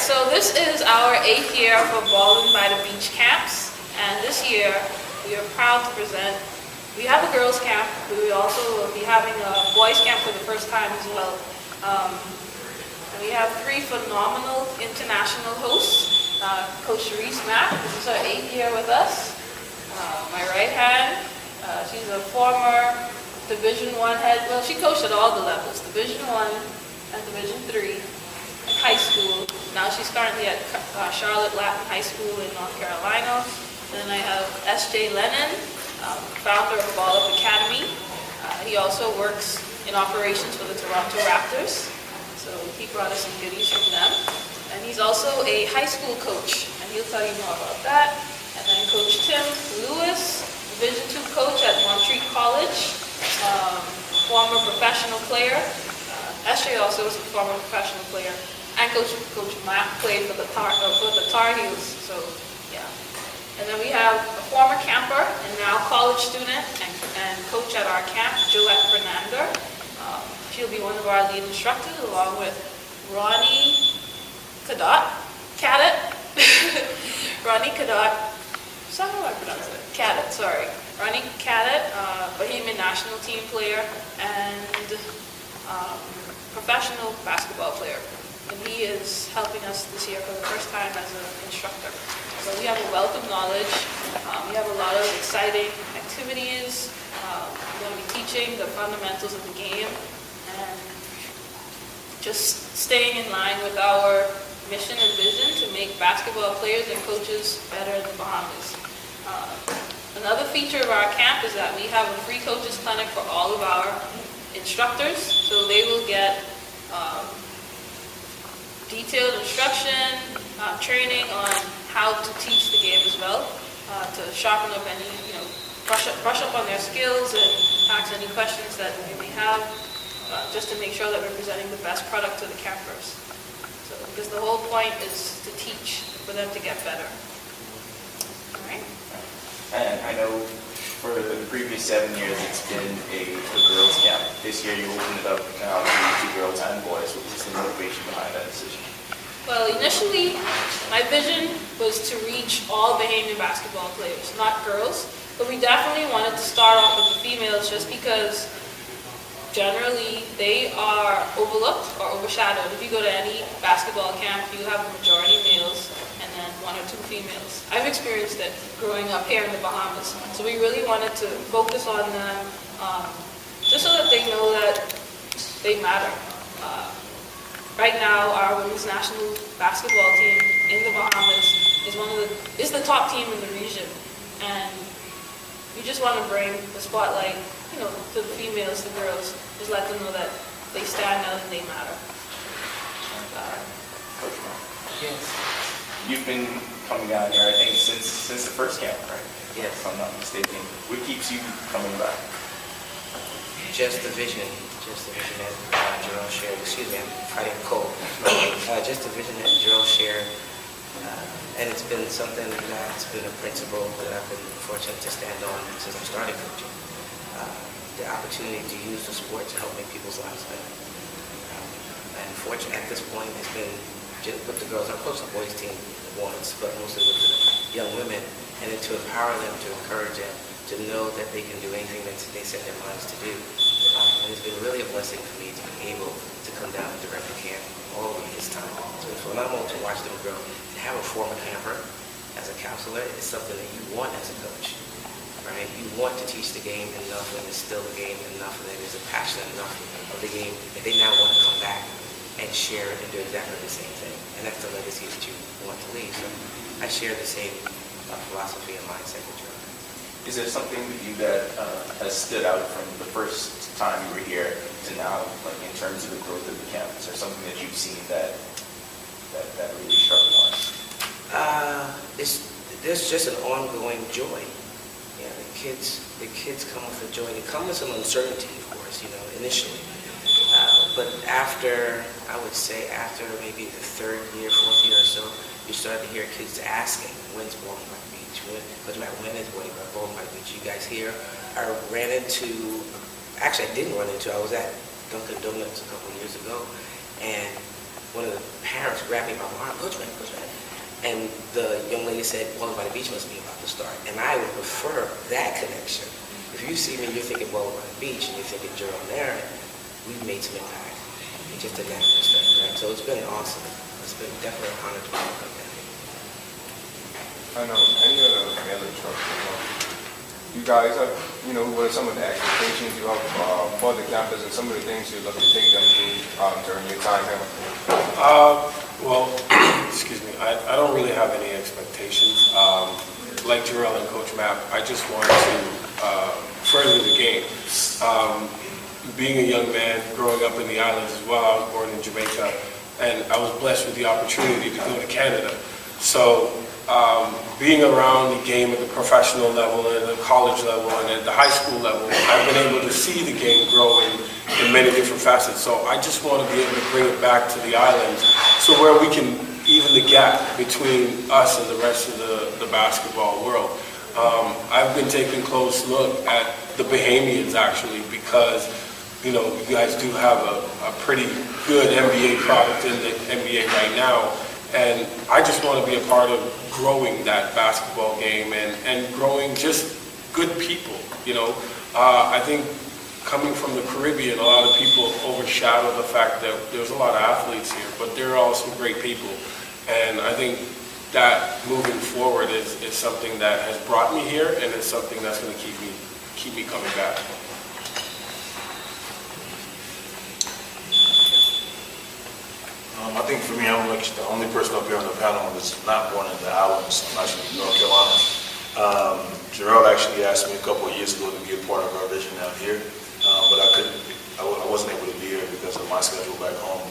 so this is our 8th year for Ballin by the Beach camps, and this year we are proud to present, we have a girls camp, but we also will be having a boys camp for the first time as well. And we have 3 phenomenal international hosts. Coach Sharice Mack, this is her 8th year with us. My right hand, she's a former Division I head, well, she coached at all the levels, Division I and Division III in high school. Now she's currently at Charlotte Latin High School in North Carolina. And then I have S.J. Lennon, founder of Ballin Academy. He also works in operations for the Toronto Raptors. So he brought us some goodies from them. And he's also a high school coach, and he'll tell you more about that. And then Coach Tim Lewis, Division II coach at Montreat College, former professional player. S.J. also is a former professional player. And Coach Matt played for the Tar Heels. So, yeah. And then we have a former camper and now college student and coach at our camp, Joette Fernander. She'll be one of our lead instructors along with Ronnie Cadet. Ronnie Cadet. How do I pronounce it? Cadet, sorry. Ronnie Cadet, Bahamian national team player and professional basketball player. And he is helping us this year for the first time as an instructor. So we have a wealth of knowledge. We have a lot of exciting activities. We're going to be teaching the fundamentals of the game and just staying in line with our mission and vision to make basketball players and coaches better in the Bahamas. Another feature of our camp is that we have a free coaches clinic for all of our instructors. So they will get detailed instruction, training on how to teach the game as well, to sharpen up any, brush up on their skills and ask any questions that they may have, just to make sure that we're presenting the best product to the campers. So, because the whole point is to teach, for them to get better. All right? And I know for the previous 7 years it's been a girls camp. This year you opened it up now to girls and boys. What was the motivation behind that decision? Well, initially, my vision was to reach all Bahamian basketball players, not girls. But we definitely wanted to start off with the females just because generally they are overlooked or overshadowed. If you go to any basketball camp, you have a majority males and then 1 or 2 females. I've experienced it growing up here in the Bahamas. So we really wanted to focus on them just so that they know that they matter. Right now, our women's national basketball team in the Bahamas is the top team in the region, and we just want to bring the spotlight, to the females, the girls, just let them know that they stand out and they matter. Yes. You've been coming down here, I think, since the first camp, right? Yes. If I'm not mistaken. What keeps you coming back? Just the vision that Jerome shared. Excuse me, I'm fighting a cold. Just the vision that Jerome shared, and it's been something that's been a principle that I've been fortunate to stand on since I started coaching. The opportunity to use the sport to help make people's lives better. And fortunate at this point has been just with the girls. I've coached the boys team once, but mostly with the young women, and then to empower them, to encourage them, to know that they can do anything that they set their minds to do. And it's been really a blessing for me to be able to come down and direct the camp all of this time. So it's phenomenal to watch them grow. To have a former camper as a counselor is something that you want as a coach, right? You want to teach the game enough and instill the game enough, and that there's a passion enough of the game that they now want to come back and share it and do exactly the same thing. And that's the legacy that you want to leave. So I share the same philosophy and mindset that you're on. Is there something with you that has stood out from the first time you were here to now, like in terms of the growth of the camp? Is there something that you've seen that really struck you on? There's just an ongoing joy. The kids come with a joy. They come with some uncertainty, of course, initially. But after maybe the 3rd year, 4th year or so, you start to hear kids asking, when's Ballin by the Beach? Doesn't matter when it's Ballin by the Beach. You guys here? I didn't run into, I was at Dunkin' Donuts a couple of years ago, and one of the parents grabbed me by my arm, Coach Man. And the young lady said, Ballin by the Beach must be about to start. And I would prefer that connection. If you see me, you're thinking Ballin by the Beach, and you're thinking Gerald Nairn, we've made some impact. Just in that respect, right? So it's been awesome. It's been definitely an honor to be part of that. And any other male instructors, you guys have, what are some of the expectations you have for the campus and some of the things you'd love to take them through during your time here? Well, excuse me, I don't really have any expectations. Like Jarrell and Coach Mapp, I just want to further the game. Being a young man, growing up in the islands as well, I was born in Jamaica, and I was blessed with the opportunity to go to Canada. So being around the game at the professional level, at the college level, and at the high school level, I've been able to see the game grow in many different facets. So I just want to be able to bring it back to the islands, so where we can even the gap between us and the rest of the basketball world. I've been taking a close look at the Bahamians, actually, because you guys do have a pretty good NBA product in the NBA right now. And I just want to be a part of growing that basketball game and growing just good people, I think coming from the Caribbean, a lot of people overshadow the fact that there's a lot of athletes here, but there are also great people. And I think that moving forward is something that has brought me here, and it's something that's going to keep me coming back. I think for me, I'm like the only person up here on the panel that's not born in the islands. I'm actually from North Carolina. Gerald actually asked me a couple of years ago to be a part of our vision down here, but I wasn't able to be here because of my schedule back home.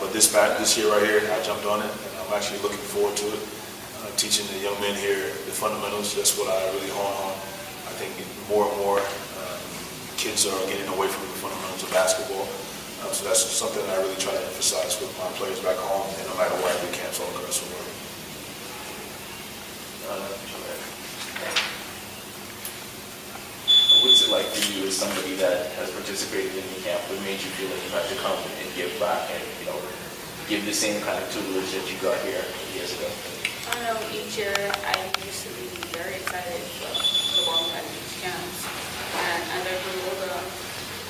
But this year right here, I jumped on it, and I'm actually looking forward to it. Teaching the young men here the fundamentals, that's what I really hone on. I think more and more kids are getting away from the fundamentals of basketball. So that's something I really try to emphasize with my players back home, and no matter where I do camps all across the world. What's it like for you as somebody that has participated in the camp? What made you feel like you had to come and give back and give the same kind of tutelage that you got here years ago? I know each year I used to be very excited for the Ballin by the Beach camps, and as I grew older,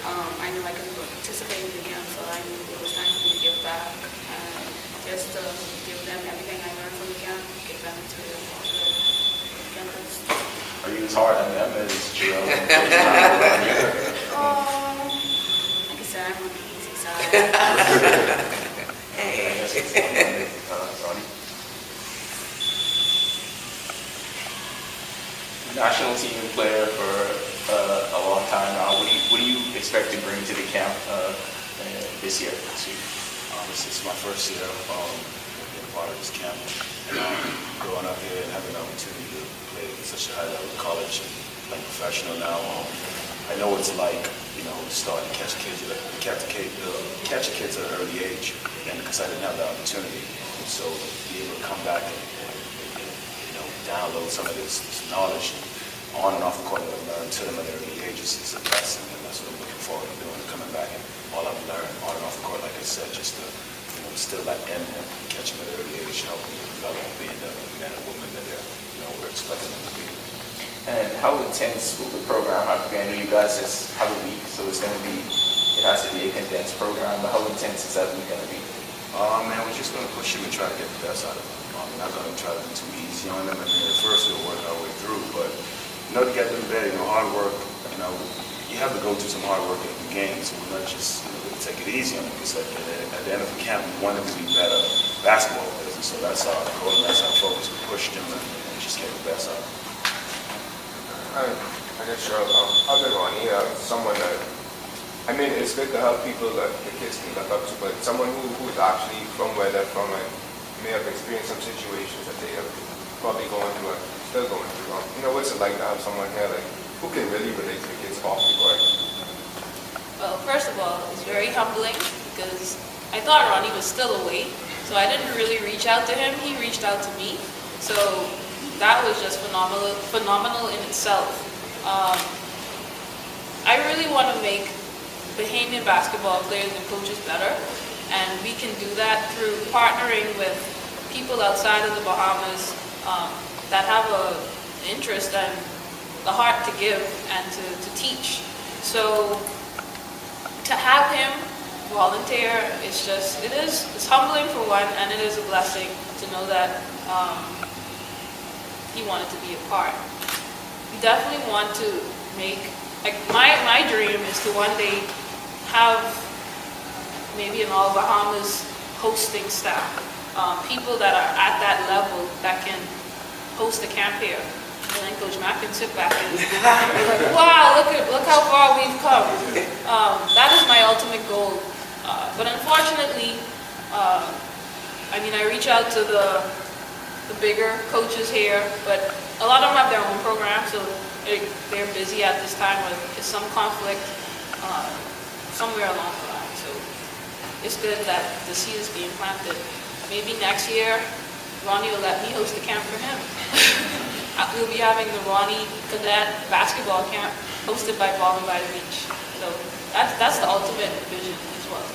I knew I could participate in the camp, so I knew it was time for me to give back and just to give them everything I learned from the camp, give them to the campus. Are you as hard on them as Gerald? Like I said, I'm on the easy side. National team player for a long time now. What do you expect to bring to the camp this year? This is my first year being part of this camp, and going out here and having an opportunity to play at such a high level of college and play professional now. I know what it's like, starting to catch kids at an early age, and because I didn't have the opportunity, so to be able to come back and download some of this knowledge on and off the court that I've learned to them at early ages is a blessing, and that's what I'm looking forward to doing, coming back and all I've learned on and off the court, like I said, just to instill that in them, catch them at an early age, help them develop, being the man and woman that they're, we're expecting them to be. And how intense will the program have to be? I know you guys just have a week, so it has to be a condensed program, but how intense is that week going to be? Man, we're just going to push them and try to get the best out of them. We're not going to try to be too easy on them. I mean, at first we'll work our way through, but to get them better, hard work, you have to go through some hard work in the game, so we're not just take it easy on them, because at the end of the camp, we want them to be better basketball players, and so that's our goal, and that's our focus. We push them and just get the best out of them. I guess, Cheryl, other than Ronnie, someone that, it's good to help people that the kids can look up to, but someone who's actually from where they're from and may have experienced some situations that they have probably going through and still going through. What's it like to have someone here who can really relate to the kids off the court? Well, first of all, it's very humbling because I thought Ronnie was still away, so I didn't really reach out to him. He reached out to me, so that was just phenomenal in itself. I really want to make Bahamian basketball players and coaches better, And we can do that through partnering with people outside of the Bahamas that have an interest and the heart to give and to teach. So to have him volunteer, it's humbling for one, and it is a blessing to know that he wanted to be a part. We definitely want to make, like my dream is to one day have maybe an all Bahamas hosting staff, people that are at that level that can host a camp here. And then Coach Mack can sit back and be like, wow, look how far we've come. That is my ultimate goal. But unfortunately, I reach out to the bigger coaches here, but a lot of them have their own programs, so they're busy at this time with some conflict somewhere along the line. So it's good that the seed is being planted. Maybe next year, Ronnie will let me host the camp for him. We'll be having the Ronnie Cadet basketball camp hosted by Ballin by the Beach. So that's the ultimate vision as well.